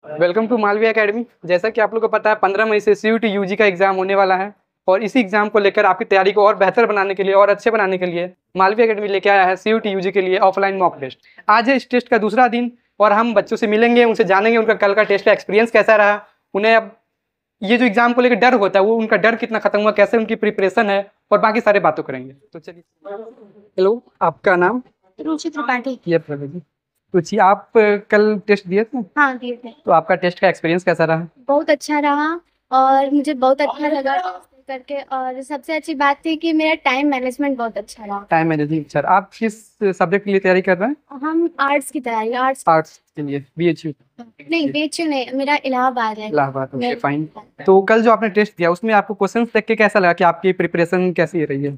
Welcome to Malvi academy. जैसा कि आप लोग को पता है 15 मई से CUET यूजी का एग्जाम होने वाला है और इसी एग्जाम को लेकर आपकी तैयारी को और बेहतर बनाने के लिए और अच्छे बनाने के लिए मालवी एकेडमी लेके आया है CUET यूजी के लिए ऑफलाइन मॉक टेस्ट। आज है इस टेस्ट का दूसरा दिन और हम बच्चों से मिलेंगे, उनसे जानेंगे उनका कल का टेस्ट का एक्सपीरियंस कैसा रहा, उन्हें अब ये जो एग्जाम को लेकर डर होता है वो उनका डर कितना खत्म हुआ, कैसे उनकी प्रिपरेशन है और बाकी सारे बातों करेंगे। तो चलिए। हेलो, आपका नाम? रुचि त्रिपाठी। ये प्रवीण जी। रुचि, आप कल टेस्ट दिए थे? हाँ, दिए थे। तो आपका टेस्ट का एक्सपीरियंस कैसा रहा? बहुत अच्छा रहा और मुझे बहुत अच्छा लगा टेस्ट करके, और सबसे अच्छी बात थी कि मेरा टाइम मैनेजमेंट बहुत अच्छा रहा। Time management. सर, आप किस सब्जेक्ट के लिए तैयारी कर रहे हैं? हम आर्ट्स की तैयारी, आर्ट्स। आर्ट्स के लिए BHU? नहीं, बीएचयू नहीं, मेरा इलाहाबाद है। इलाहाबाद। ओके, मैं- फाइन। तो कल जो आपने टेस्ट दिया उसमें आपको क्वेश्चंस देख के कैसा लगा कि आपकी प्रिपरेशन कैसी रही है?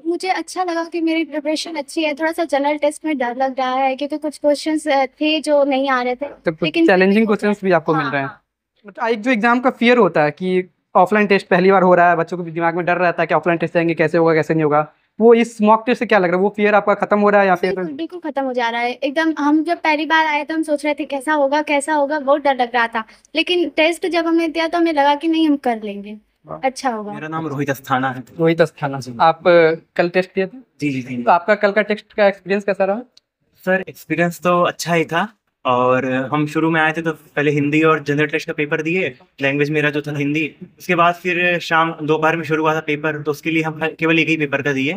मुझे अच्छा लगा कि मेरी प्रिपरेशन अच्छी है। थोड़ा सा जनरल टेस्ट में डर लग रहा है क्योंकि कुछ क्वेश्चंस थे जो नहीं आ रहे थे, तो कुछ लेकिन फिर चैलेंजिंग हो गया। क्वेश्चंस भी आपको मिल हाँ, रहे हैं? हाँ। मतलब एक जो एग्जाम का फियर होता है कि ऑफलाइन टेस्ट पहली बार हो रहा है, बच्चों के दिमाग में डर रहता है कि ऑफलाइन टेस्ट जाएंगे कैसे होगा कैसे नहीं होगा, वो इस मॉक टेस्ट से क्या लग रहा है, वो फियर आपका खत्म हो रहा है या फिर? बिल्कुल बिल्कुल खत्म हो जा रहा है एकदम। हम जब पहली बार आए तो हम सोच रहे थे कैसा होगा कैसा होगा, बहुत डर लग रहा था। लेकिन टेस्ट जब हमने दिया तो हमें लगा कि नहीं, हम कर लेंगे, अच्छा होगा। मेरा नाम रोहित अस्थाना है। रोहित अस्थाना। आप कल टेस्ट दिए थे? जी जी जी। तो आपका कल का टेस्ट का एक्सपीरियंस कैसा रहा? सर, एक्सपीरियंस तो अच्छा ही था। और हम शुरू में आए थे तो पहले हिंदी और जनरल टेस्ट का पेपर दिए। लैंग्वेज मेरा जो था हिंदी। उसके बाद फिर शाम दोपहर में शुरू हुआ था पेपर, तो उसके लिए हम केवल एक ही पेपर का दिए,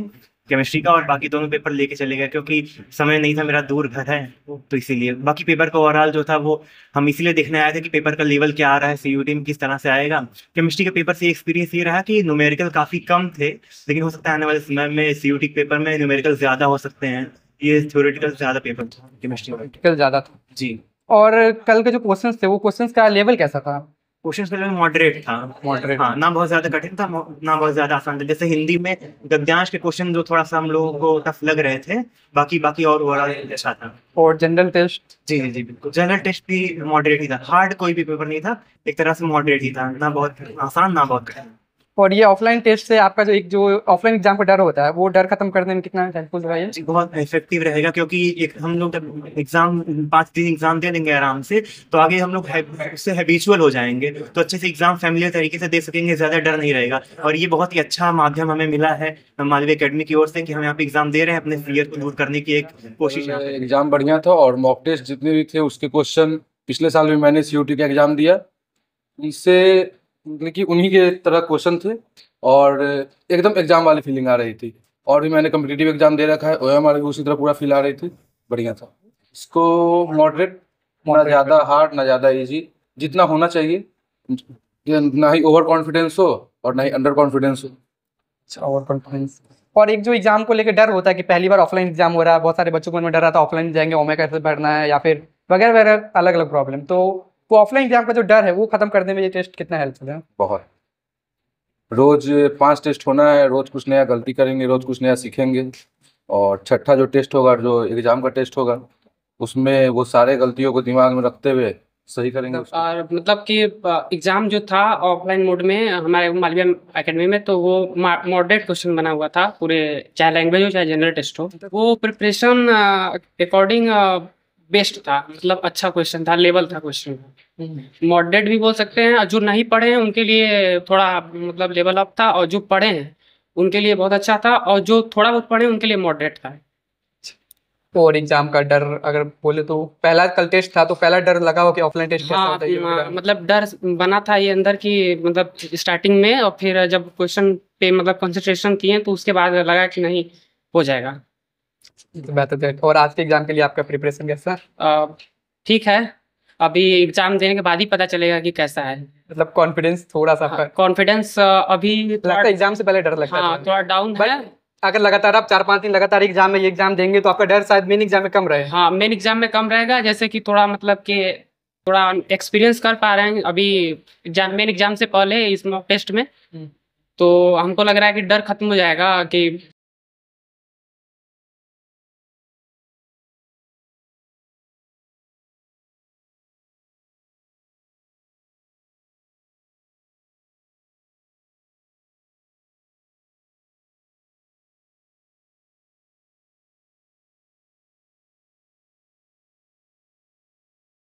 केमिस्ट्री का, और बाकी दोनों पेपर लेके चले गए क्योंकि समय नहीं था, मेरा दूर घर है। तो इसीलिए बाकी पेपर का ओवरऑल जो था वो हम इसीलिए देखने आए थे कि पेपर का लेवल क्या आ रहा है, CUET में किस तरह से आएगा। केमिस्ट्री के पेपर से एक्सपीरियंस ये रहा कि न्यूमेरिकल काफ़ी कम थे, लेकिन हो सकता है आने वाले समय में CUET के पेपर में न्यूमेरिकल ज़्यादा हो सकते हैं। ये थ्योरेटिकल ज़्यादा पेपर था केमिस्ट्री में। कल ज़्यादा था। जी। और कल के जो क्वेश्चंस थे वो क्वेश्चंस का लेवल कैसा था? क्वेश्चन पेपर मॉडरेट था। मॉडरेट। हाँ, ना बहुत ज्यादा कठिन था, ना बहुत ज्यादा आसान था। जैसे हिंदी में गद्यांश के क्वेश्चन जो थोड़ा सा हम लोगों को टफ लग रहे थे, बाकी बाकी और ओवरऑल अच्छा था। और जनरल टेस्ट? जी जी जी, बिल्कुल। जनरल टेस्ट भी मॉडरेट ही था, हार्ड कोई भी पेपर नहीं था, एक तरह से मॉडरेट ही था, ना बहुत आसान ना बहुत कठिन। और ये ऑफलाइन टेस्ट से आपका जो ऑफलाइन एग्जाम का डर होता है वो डर खत्म करने में कितना हेल्पफुल रहा है? जी, बहुत इफेक्टिव रहेगा क्योंकि एक हम लोग जब एग्जाम 5 दिन एग्जाम दे देंगे आराम से, तो आगे हम लोग उससे हैबिचुअल हो जाएंगे, तो अच्छे से एग्जाम फैमिलियर तरीके से दे सकेंगे, ज्यादा डर नहीं रहेगा। और ये बहुत ही अच्छा माध्यम हमें मिला है मालवी एकेडमी की ओर से कि हम यहाँ पे एग्जाम दे रहे हैं, अपने फियर को दूर करने की एक कोशिश है। एग्जाम बढ़िया था और मॉक टेस्ट जितने भी थे उसके क्वेश्चन पिछले साल भी मैंने CUET का एग्जाम दिया, उनसे मतलब कि उन्हीं के तरह क्वेश्चन थे और एकदम एग्जाम वाली फीलिंग आ रही थी। और भी मैंने कम्पिटिटिव एग्जाम दे रखा है, OMR भी उसी तरह पूरा फील आ रही थी, बढ़िया था। इसको मॉडरेट, ना ज़्यादा हार्ड ना ज़्यादा इजी, जितना होना चाहिए, ना ही ओवर कॉन्फिडेंस हो और ना ही अंडर कॉन्फिडेंस हो। अच्छा, और कॉन्फिडेंस। और एक जो एग्जाम को लेकर डर होता है कि पहली बार ऑफलाइन एग्जाम हो रहा है, बहुत सारे बच्चों को मन में डर रहा था ऑफलाइन जाएंगे ओमे कैसे पढ़ना है या फिर वगैरह वगैरह अलग अलग प्रॉब्लम, तो वो ऑफलाइन एग्जाम का जो डर है वो खत्म करने में ये टेस्ट कितना हेल्पफुल है? बहुत। रोज 5 टेस्ट होना है, रोज कुछ नया गलती करेंगे, रोज कुछ नया सीखेंगे। और छठा जो टेस्ट होगा, जो एग्जाम का टेस्ट होगा, उसमें वो सारे गलतियों को दिमाग में रखते हुए सही करेंगे उसको। और मतलब कि एग्ज़ाम जो था ऑफलाइन मोड में हमारे मालवीय एकेडमी में, तो वो मॉडरेट क्वेश्चन बना हुआ था पूरे, चाहे लैंग्वेज हो चाहे जनरल टेस्ट हो। वो प्रिपरेशन अकॉर्डिंग बेस्ट था, मतलब अच्छा क्वेश्चन था, लेवल था क्वेश्चन। मॉडरेट भी बोल सकते हैं, और जो नहीं पढ़े हैं उनके लिए थोड़ा मतलब लेवल अप था, और जो पढ़े हैं उनके लिए बहुत अच्छा था, और जो थोड़ा बहुत पढ़े हैं उनके लिए मॉडरेट था। और एग्जाम का डर अगर बोले तो पहला कल टेस्ट था तो पहला डर लगा हो कि ऑफलाइन टेस्ट कैसा हाँ, होता है, ये डर? मतलब डर बना था ये अंदर की, मतलब स्टार्टिंग में, और फिर जब क्वेश्चन पे मतलब कंसंट्रेशन किए तो उसके बाद लगा कि नहीं, हो जाएगा। तो बेहतर है। और आज के एग्जाम के लिए आपका प्रिपरेशन कैसा? ठीक है, अभी एग्जाम देने के बाद ही पता चलेगा कि कैसा है। मतलब कॉन्फिडेंस थोड़ा सा आपका? कॉन्फिडेंस अभी लगता है एग्जाम से पहले डर लगता है हाँ, थोड़ा? थोड़ा डाउन है। अगर लगातार आप 4-5 दिन लगातार एग्जाम में ये एग्जाम देंगे तो आपका डर शायद मेन एग्जाम में कम रहे। हाँ, मेन एग्जाम में कम रहेगा, जैसे कि थोड़ा मतलब कि थोड़ा एक्सपीरियंस कर पा रहे हैं अभी एग्जाम, मेन एग्जाम से पहले इस मॉक टेस्ट में। तो हमको लग रहा है कि डर खत्म हो जाएगा कि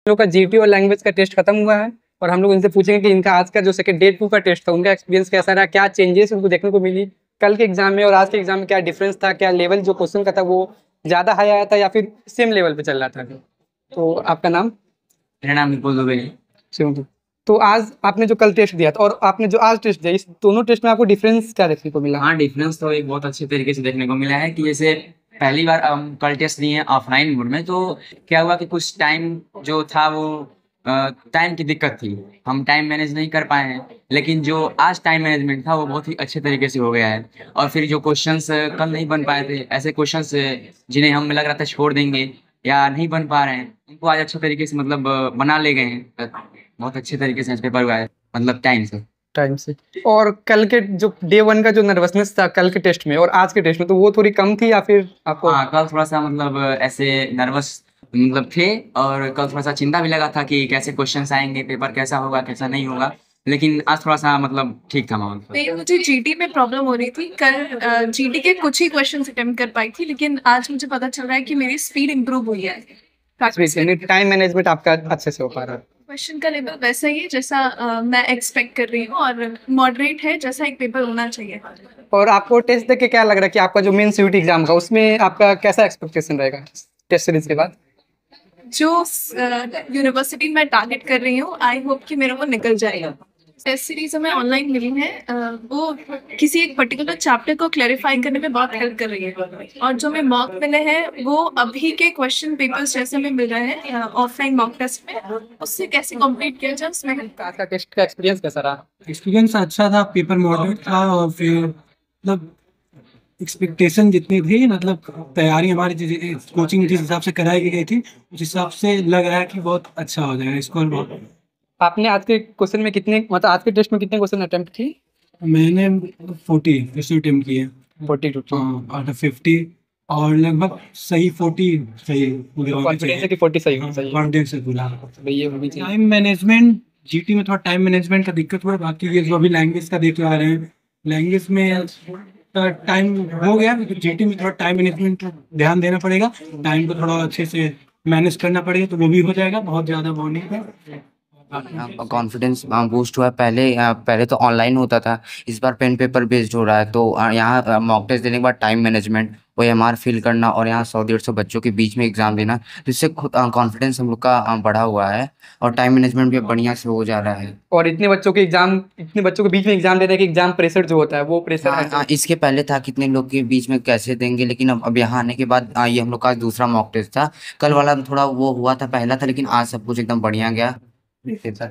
लोग का जीटी और लैंग्वेज का टेस्ट खत्म हुआ है और हम लोग इनसे पूछेंगे कि इनका आज का जो सेकंड डे 2 का टेस्ट था, उनका एक्सपीरियंस कैसा रहा, क्या चेंजेस उनको देखने को मिली, कल के एग्जाम में और आज के एग्जाम में क्या डिफरेंस था, क्या लेवल जो क्वेश्चन का था वो ज़्यादा हाई आया था या फिर सेम लेवल पे चल रहा था। तो आपका नाम? मेरा नाम विपुल दुबे है। शिवम। तो आज आपने जो कल टेस्ट दिया था और आपने जो आज टेस्ट दिया, इस दोनों टेस्ट में आपको डिफरेंस क्या देखने को मिला? हाँ, डिफरेंस तो एक बहुत अच्छे तरीके से देखने को मिला है कि जैसे पहली बार हम कल टेस्ट लिए हैं ऑफलाइन मोड में, तो क्या हुआ कि कुछ टाइम जो था वो टाइम की दिक्कत थी, हम टाइम मैनेज नहीं कर पाए हैं। लेकिन जो आज टाइम मैनेजमेंट था वो बहुत ही अच्छे तरीके से हो गया है। और फिर जो क्वेश्चंस कल नहीं बन पाए थे, ऐसे क्वेश्चंस जिन्हें हम लग रहा था छोड़ देंगे या नहीं बन पा रहे हैं, उनको आज अच्छे तरीके से मतलब बना ले गए हैं। बहुत अच्छे तरीके से पेपर हुआ है, मतलब टाइम से। और कल के जो डे 1 का जो नर्वसनेस था कल के टेस्ट में और आज के टेस्ट में, तो वो थोड़ी कम थी या फिर आपको? हाँ, कल थोड़ा सा मतलब ऐसे नर्वस मतलब थे और कल थोड़ा सा चिंता भी लगा था कि कैसे क्वेश्चंस आएंगे, पेपर कैसा होगा कैसा नहीं होगा। लेकिन आज थोड़ा सा मतलब ठीक था माहौल। नहीं, मुझे जीटी में प्रॉब्लम हो रही थी। कल जीटी के कुछ ही क्वेश्चंस अटेम्प्ट कर पाई थी, लेकिन आज मुझे पता चल रहा है कि मेरी स्पीड इंप्रूव हुई है। टाइम मैनेजमेंट आपका अच्छे से हो पा रहा है। क्वेश्चन का लेवल वैसा ही है जैसा मैं एक्सपेक्ट कर रही हूँ और मॉडरेट है जैसा एक पेपर होना चाहिए। और आपको टेस्ट देख के क्या लग रहा है कि आपका जो मेन सीयूटी एग्जाम का उसमें आपका कैसा एक्सपेक्टेशन रहेगा टेस्ट सीरीज के बाद? जो यूनिवर्सिटी मैं टारगेट कर रही हूँ, आई होप कि मेरे को निकल जाएगा। टेस्ट सीरीज हमें ऑनलाइन मिली है, वो किसी एक पर्टिकुलर चैप्टर को क्लैरिफाई करने में बहुत हेल्प कर रही है। और जो हमें मॉक मिले हैं वो अभी के क्वेश्चन पेपर्स जैसे हमें मिल रहे हैं ऑफलाइन मॉक टेस्ट में, उससे कैसे कंप्लीट किया जाए उसमें। आज का टेस्ट का एक्सपीरियंस कैसा रहा? एक्सपीरियंस अच्छा था, पेपर मॉडरेट था और फिर मतलब एक्सपेक्टेशन जितनी थी, मतलब तैयारी हमारी कोचिंग जिस हिसाब से कराई गई थी उस हिसाब से लग रहा है कि बहुत अच्छा हो जाएगा स्कोर। बहुत आपने आज के क्वेश्चन में कितने, मतलब आज के टेस्ट में कितने क्वेश्चन अटेम्प्ट किए? मैंने 40 अटेम्प्ट किए, 42 आउट ऑफ 50 और लगभग सही 40 सही कॉन्फिडेंस है कि 40 सही होना चाहिए। कॉन्फिडेंस से पूरा। ये होनी चाहिए। टाइम मैनेजमेंट जीटी में थोड़ा टाइम मैनेजमेंट का दिक्कत हुआ, बाकी ये जो अभी लैंग्वेज का देख रहे हैं, लैंग्वेज में टाइम हो गया, जीटी में थोड़ा टाइम मैनेजमेंट ध्यान देना पड़ेगा, टाइम को थोड़ा अच्छे से मैनेज करना पड़ेगा तो वो भी हो जाएगा। बहुत ज़्यादा वो नहीं है। कॉन्फिडेंस बूस्ट हुआ है। पहले तो ऑनलाइन होता था, इस बार पेन पेपर बेस्ड हो रहा है। तो यहाँ मॉक टेस्ट देने के बाद टाइम मैनेजमेंट, OMR फिल करना और यहाँ 100-150 बच्चों के बीच में एग्जाम देना, तो इससे कॉन्फिडेंस हम लोग का बढ़ा हुआ है और टाइम मैनेजमेंट भी बढ़िया से हो जा रहा है। और इतने बच्चों के बीच में एग्जाम देने के एग्जाम प्रेशर जो होता है वो प्रेशर है। इसके पहले था कितने लोग के बीच में कैसे देंगे, लेकिन अब यहाँ आने के बाद ये हम लोग का दूसरा मॉक टेस्ट था। कल वाला थोड़ा वो हुआ था, पहला था, लेकिन आज सब कुछ एकदम बढ़िया गया।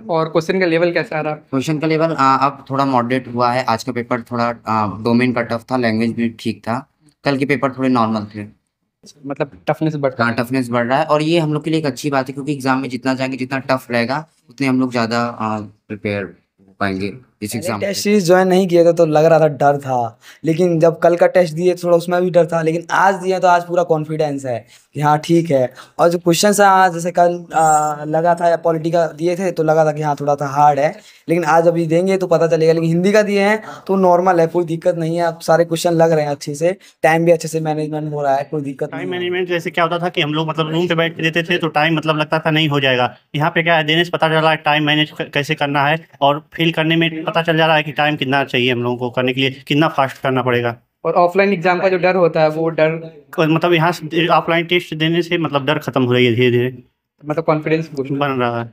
और क्वेश्चन का लेवल कैसा रहा? क्वेश्चन का लेवल अब थोड़ा मॉडरेट हुआ है। आज का पेपर थोड़ा डोमेन का टफ था, लैंग्वेज भी ठीक था। कल के पेपर थोड़े नॉर्मल थे, मतलब टफनेस बढ़ रहा है। टफनेस बढ़ रहा है और ये हम लोग के लिए एक अच्छी बात है, क्योंकि एग्जाम में जितना जाएंगे जितना टफ रहेगा उतने हम लोग ज़्यादा प्रिपेयर हो पाएंगे इस एग्जाम। टेस्ट सीरीज ज्वाइन नहीं किया था तो लग रहा था, डर था, लेकिन जब कल का टेस्ट दिए थोड़ा उसमें भी डर था, लेकिन आज दिए तो आज पूरा कॉन्फिडेंस है कि हाँ ठीक है। और जो क्वेश्चन है आज जैसे कल लगा था या पॉलिटी का दिए थे तो लगा था कि हाँ थोड़ा सा हार्ड है, लेकिन आज अभी देंगे तो पता चलेगा। लेकिन हिंदी का दिए हैं तो नॉर्मल है, कोई दिक्कत नहीं है। अब सारे क्वेश्चन लग रहे हैं अच्छे से, टाइम भी अच्छे से मैनेजमेंट हो रहा है, कोई दिक्कत नहीं। टाइम मैनेजमेंट जैसे क्या होता था कि हम लोग मतलब रूम पे बैठ के देते थे तो टाइम मतलब लगता था नहीं हो जाएगा। यहाँ पे क्या है, देने से पता चला है टाइम मैनेज कैसे करना है और फिल करने में पता चल जा रहा है कि टाइम कितना चाहिए हम लोगों को करने के लिए, कितना फास्ट करना पड़ेगा। और ऑफलाइन एग्जाम का जो डर होता है वो डर मतलब यहाँ ऑफलाइन टेस्ट देने से मतलब डर खत्म हो रही है धीरे धीरे, मतलब कॉन्फिडेंस बन रहा है।